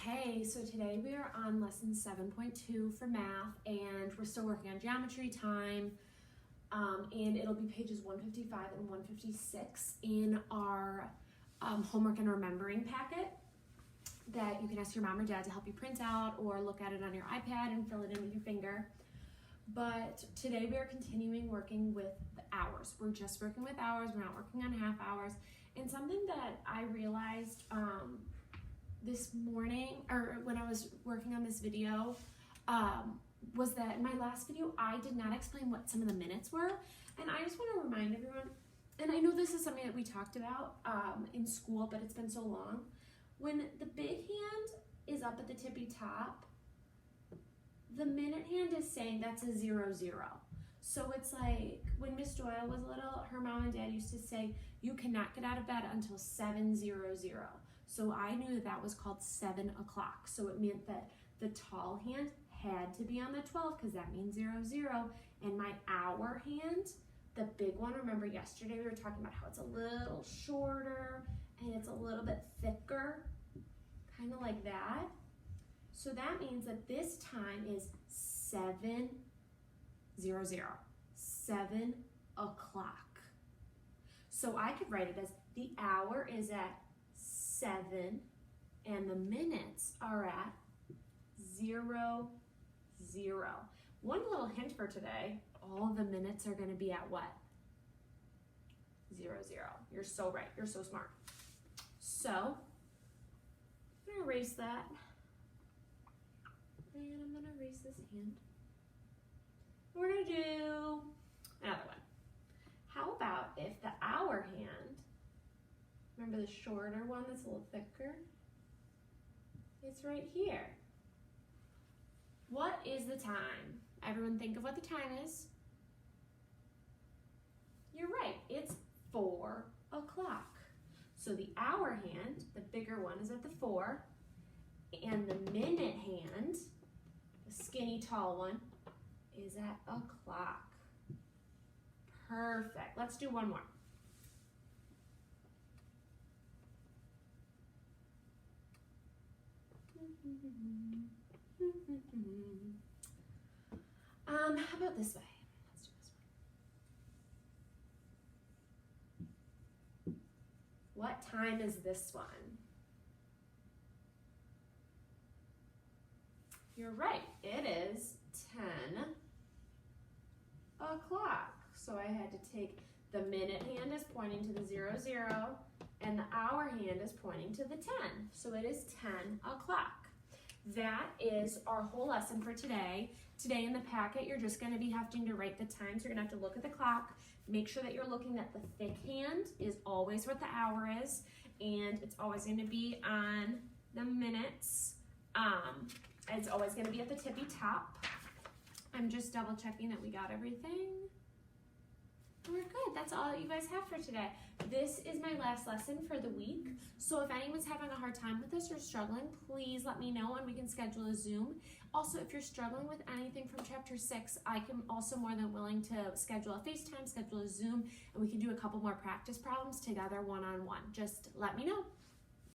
Okay, so today we are on lesson 7.2 for math, and we're still working on geometry time, and it'll be pages 155 and 156 in our homework and remembering packet that you can ask your mom or dad to help you print out or look at it on your iPad and fill it in with your finger. But today we are continuing working with the hours. We're just working with hours, we're not working on half hours. And something that I realized this morning, or when I was working on this video, was that in my last video I did not explain what some of the minutes were. And I just want to remind everyone, and I know this is something that we talked about in school, but it's been so long. When the big hand is up at the tippy top, the minute hand is saying that's a 0, 0. So it's like when Miss Doyle was little, her mom and dad used to say, you cannot get out of bed until 7:00. So I knew that was called 7 o'clock. So it meant that the tall hand had to be on the 12 because that means 0, 0. And my hour hand, the big one, remember yesterday we were talking about how it's a little shorter and it's a little bit thicker, kind of like that. So that means that this time is 7:00, 7 o'clock. So I could write it as the hour is at 7 and the minutes are at 0, 0. One little hint for today, all of the minutes are going to be at what? 0, 0. You're so right. You're so smart. So I'm going to erase that. And I'm going to erase this hand. We're going to do another one. How about if the hour hand, remember the shorter one that's a little thicker? It's right here. What is the time? Everyone think of what the time is. You're right, it's 4 o'clock. So the hour hand, the bigger one, is at the 4, and the minute hand, the skinny tall one, is at o'clock. Perfect. Let's do one more. How about this way? Let's do this one. What time is this one? You're right, it is 10 o'clock. So I had to take the minute hand is pointing to the 0, 0, and the hour hand is pointing to the 10. So it is 10 o'clock. That is our whole lesson for today. Today in the packet, you're just going to be having to write the time. So you're going to have to look at the clock. Make sure that you're looking at the thick hand is always what the hour is, and it's always going to be on the minutes. It's always going to be at the tippy top. I'm just double checking that we got everything. We're good. That's all that you guys have for today. This is my last lesson for the week. So if anyone's having a hard time with this or struggling, please let me know and we can schedule a Zoom. Also, if you're struggling with anything from chapter 6, I can also more than willing to schedule a FaceTime, schedule a Zoom, and we can do a couple more practice problems together one-on-one. Just let me know.